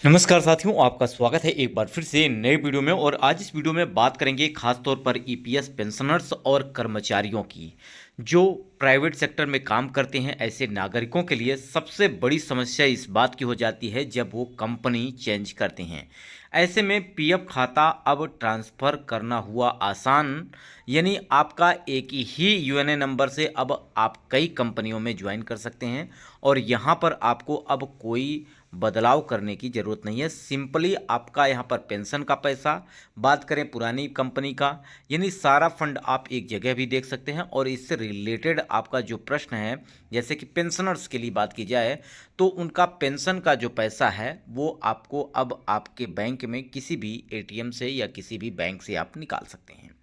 नमस्कार साथियों, आपका स्वागत है एक बार फिर से नए वीडियो में। और आज इस वीडियो में बात करेंगे खास तौर पर ईपीएस पेंशनर्स और कर्मचारियों की, जो प्राइवेट सेक्टर में काम करते हैं। ऐसे नागरिकों के लिए सबसे बड़ी समस्या इस बात की हो जाती है जब वो कंपनी चेंज करते हैं। ऐसे में पीएफ खाता अब ट्रांसफ़र करना हुआ आसान, यानी आपका एक ही यूएनए नंबर से अब आप कई कंपनियों में ज्वाइन कर सकते हैं और यहाँ पर आपको अब कोई बदलाव करने की ज़रूरत नहीं है। सिंपली आपका यहाँ पर पेंशन का पैसा, बात करें पुरानी कंपनी का, यानी सारा फंड आप एक जगह भी देख सकते हैं। और इससे रिलेटेड आपका जो प्रश्न है, जैसे कि पेंशनर्स के लिए बात की जाए तो उनका पेंशन का जो पैसा है वो आपको अब आपके बैंक में किसी भी एटीएम से या किसी भी बैंक से आप निकाल सकते हैं।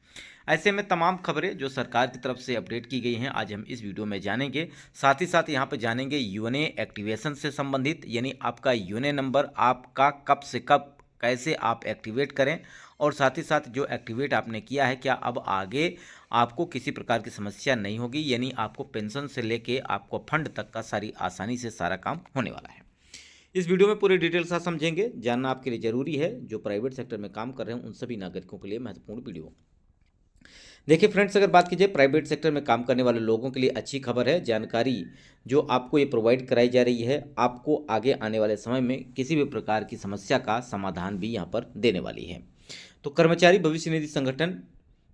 ऐसे में तमाम खबरें जो सरकार की तरफ से अपडेट की गई हैं आज हम इस वीडियो में जानेंगे। साथ ही साथ यहाँ पर जानेंगे यूएनए एक्टिवेशन से संबंधित, यानी आपका यूएनए नंबर आपका कब से कब कैसे आप एक्टिवेट करें, और साथ ही साथ जो एक्टिवेट आपने किया है क्या अब आगे आपको किसी प्रकार की समस्या नहीं होगी, यानी आपको पेंशन से लेके आपको फंड तक का सारी आसानी से सारा काम होने वाला है। इस वीडियो में पूरी डिटेल साथ समझेंगे, जानना आपके लिए जरूरी है। जो प्राइवेट सेक्टर में काम कर रहे हैं उन सभी नागरिकों के लिए महत्वपूर्ण वीडियो। देखिए फ्रेंड्स, अगर बात कीजिए प्राइवेट सेक्टर में काम करने वाले लोगों के लिए अच्छी खबर है। जानकारी जो आपको ये प्रोवाइड कराई जा रही है आपको आगे आने वाले समय में किसी भी प्रकार की समस्या का समाधान भी यहाँ पर देने वाली है। तो कर्मचारी भविष्य निधि संगठन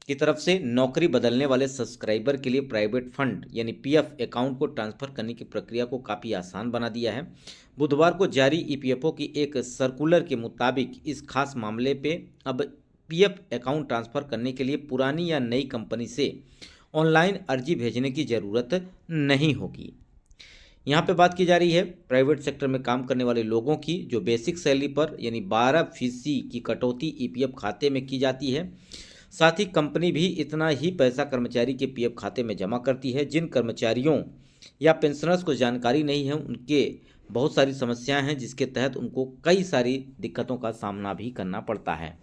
की तरफ से नौकरी बदलने वाले सब्सक्राइबर के लिए प्राइवेट फंड यानी पीएफ अकाउंट को ट्रांसफर करने की प्रक्रिया को काफ़ी आसान बना दिया है। बुधवार को जारी ईपीएफओ की एक सर्कुलर के मुताबिक इस खास मामले पे अब पीएफ अकाउंट ट्रांसफ़र करने के लिए पुरानी या नई कंपनी से ऑनलाइन अर्जी भेजने की ज़रूरत नहीं होगी। यहाँ पे बात की जा रही है प्राइवेट सेक्टर में काम करने वाले लोगों की, जो बेसिक सैलरी पर यानी 12% की कटौती ईपीएफ खाते में की जाती है। साथ ही कंपनी भी इतना ही पैसा कर्मचारी के पीएफ खाते में जमा करती है। जिन कर्मचारियों या पेंशनर्स को जानकारी नहीं है उनके बहुत सारी समस्याएं हैं जिसके तहत उनको कई सारी दिक्कतों का सामना भी करना पड़ता है।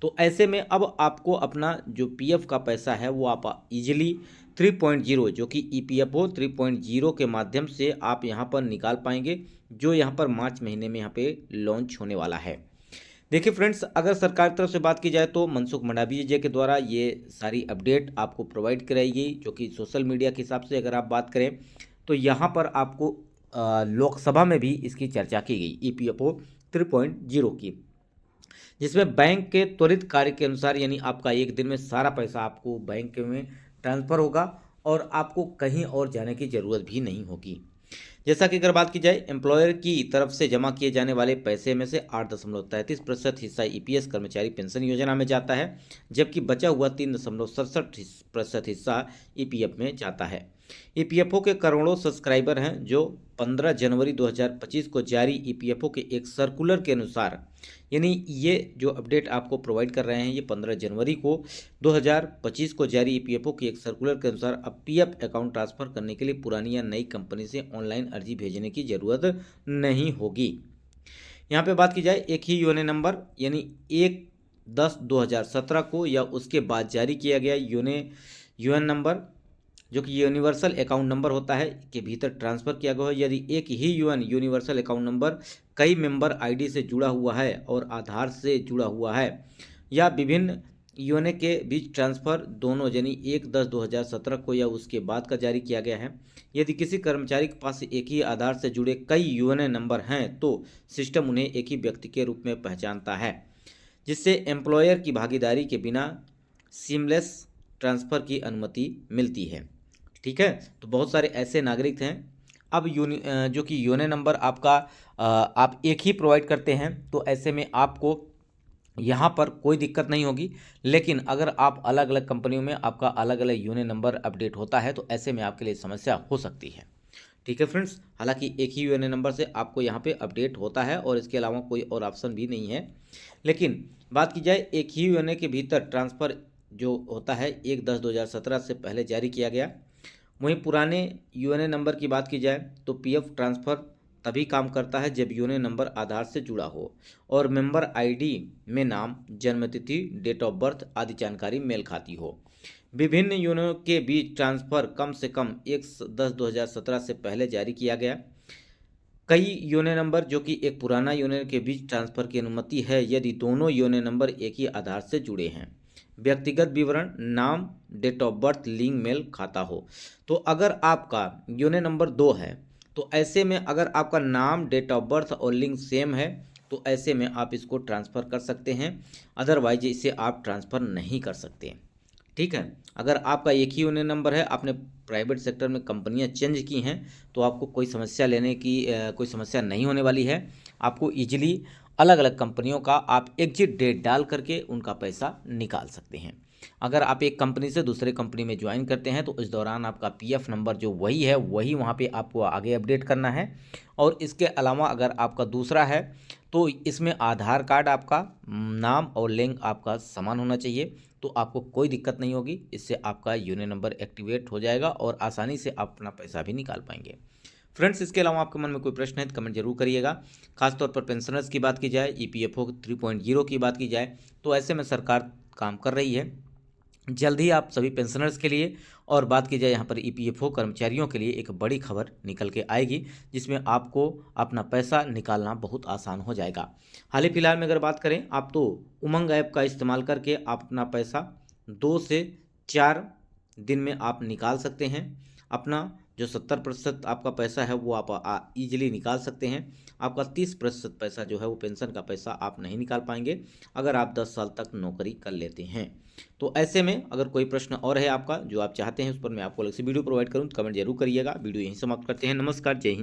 तो ऐसे में अब आपको अपना जो पीएफ का पैसा है वो आप इजीली 3.0 जो कि ईपीएफओ 3.0 के माध्यम से आप यहाँ पर निकाल पाएंगे, जो यहाँ पर मार्च महीने में यहाँ पे लॉन्च होने वाला है। देखिए फ्रेंड्स, अगर सरकार की तरफ से बात की जाए तो मनसुख मंडाविया जी के द्वारा ये सारी अपडेट आपको प्रोवाइड कराई गई, जो कि सोशल मीडिया के हिसाब से अगर आप बात करें तो यहाँ पर आपको लोकसभा में भी इसकी चर्चा की गई ईपीएफओ 3.0 की, जिसमें बैंक के त्वरित कार्य के अनुसार यानी आपका एक दिन में सारा पैसा आपको बैंक में ट्रांसफ़र होगा और आपको कहीं और जाने की ज़रूरत भी नहीं होगी। जैसा कि अगर बात की जाए एम्प्लॉयर की तरफ से जमा किए जाने वाले पैसे में से 8.33% हिस्सा ईपीएस कर्मचारी पेंशन योजना में जाता है, जबकि बचा हुआ 3.67% हिस्सा ईपीएफ में जाता है। ईपीएफओ के करोड़ों सब्सक्राइबर हैं जो 15 जनवरी 2025 को जारी ईपीएफओ के एक सर्कुलर के अनुसार, यानी ये जो अपडेट आपको प्रोवाइड कर रहे हैं ये 15 जनवरी को 2025 को जारी ईपीएफओ की एक सर्कुलर के अनुसार अब पीएफ अकाउंट ट्रांसफ़र करने के लिए पुरानी या नई कंपनी से ऑनलाइन अर्जी भेजने की ज़रूरत नहीं होगी। यहाँ पे बात की जाए एक ही यूएनए नंबर यानी 1/10/2017 को या उसके बाद जारी किया गया यूएन नंबर, जो कि यूनिवर्सल अकाउंट नंबर होता है, के भीतर ट्रांसफ़र किया गया है। यदि एक ही यूनिवर्सल अकाउंट नंबर कई मेंबर आईडी से जुड़ा हुआ है और आधार से जुड़ा हुआ है या विभिन्न यूएनए के बीच ट्रांसफ़र दोनों यानी 1/10/2017 को या उसके बाद का जारी किया गया है। यदि किसी कर्मचारी के पास एक ही आधार से जुड़े कई यूएनए नंबर हैं तो सिस्टम उन्हें एक ही व्यक्ति के रूप में पहचानता है, जिससे एम्प्लॉयर की भागीदारी के बिना सीमलेस ट्रांसफ़र की अनुमति मिलती है। ठीक है, तो बहुत सारे ऐसे नागरिक हैं अब जो कि यूएनए नंबर आपका आप एक ही प्रोवाइड करते हैं, तो ऐसे में आपको यहाँ पर कोई दिक्कत नहीं होगी। लेकिन अगर आप अलग अलग कंपनियों में आपका अलग अलग यूएनए नंबर अपडेट होता है तो ऐसे में आपके लिए समस्या हो सकती है। ठीक है फ्रेंड्स, हालांकि एक ही यूएनए नंबर से आपको यहाँ पे अपडेट होता है और इसके अलावा कोई और ऑप्शन भी नहीं है। लेकिन बात की जाए एक ही यूएनए के भीतर ट्रांसफ़र जो होता है 1/10/2017 से पहले जारी किया गया। वहीं पुराने यूएनए नंबर की बात की जाए तो पीएफ ट्रांसफ़र तभी काम करता है जब यूएनए नंबर आधार से जुड़ा हो और मेंबर आईडी में नाम, जन्मतिथि, डेट ऑफ बर्थ आदि जानकारी मेल खाती हो। विभिन्न यूनियनों के बीच ट्रांसफ़र कम से कम 1/10/2017 से पहले जारी किया गया। कई यूनियन नंबर जो कि एक पुराना यूनियन के बीच ट्रांसफर की अनुमति है यदि दोनों यूनियन नंबर एक ही आधार से जुड़े हैं। व्यक्तिगत विवरण, नाम, डेट ऑफ बर्थ, लिंक, मेल खाता हो। तो अगर आपका यूनियन नंबर 2 है तो ऐसे में अगर आपका नाम, डेट ऑफ बर्थ और लिंक सेम है तो ऐसे में आप इसको ट्रांसफ़र कर सकते हैं, अदरवाइज इसे आप ट्रांसफ़र नहीं कर सकते। ठीक है। अगर आपका एक ही यूनियन नंबर है, आपने प्राइवेट सेक्टर में कंपनियां चेंज की हैं तो आपको कोई समस्या लेने की कोई समस्या नहीं होने वाली है। आपको इजीली अलग अलग कंपनियों का आप एग्जिट डेट डाल करके उनका पैसा निकाल सकते हैं। अगर आप एक कंपनी से दूसरे कंपनी में ज्वाइन करते हैं तो इस दौरान आपका पीएफ नंबर जो वही है वही वहाँ पे आपको आगे अपडेट करना है। और इसके अलावा अगर आपका दूसरा है तो इसमें आधार कार्ड आपका, नाम और लिंक आपका समान होना चाहिए, तो आपको कोई दिक्कत नहीं होगी। इससे आपका यूनियन नंबर एक्टिवेट हो जाएगा और आसानी से आप अपना पैसा भी निकाल पाएंगे। फ्रेंड्स, इसके अलावा आपके मन में कोई प्रश्न है तो कमेंट जरूर करिएगा। खासतौर पर पेंशनर्स की बात की जाए, ईपीएफओ 3.0 की बात की जाए तो ऐसे में सरकार काम कर रही है। जल्द ही आप सभी पेंशनर्स के लिए और बात की जाए यहाँ पर ईपीएफओ कर्मचारियों के लिए एक बड़ी खबर निकल के आएगी जिसमें आपको अपना पैसा निकालना बहुत आसान हो जाएगा। हाल ही फिलहाल में अगर बात करें आप तो उमंग ऐप का इस्तेमाल करके आप अपना पैसा 2 से 4 दिन में आप निकाल सकते हैं। अपना जो 70% आपका पैसा है वो आप इजीली निकाल सकते हैं। आपका 30% पैसा जो है वो पेंशन का पैसा आप नहीं निकाल पाएंगे अगर आप 10 साल तक नौकरी कर लेते हैं। तो ऐसे में अगर कोई प्रश्न और है आपका जो आप चाहते हैं उस पर मैं आपको अलग से वीडियो प्रोवाइड करूं तो कमेंट जरूर करिएगा। वीडियो यहीं समाप्त करते हैं। नमस्कार, जय हिंद।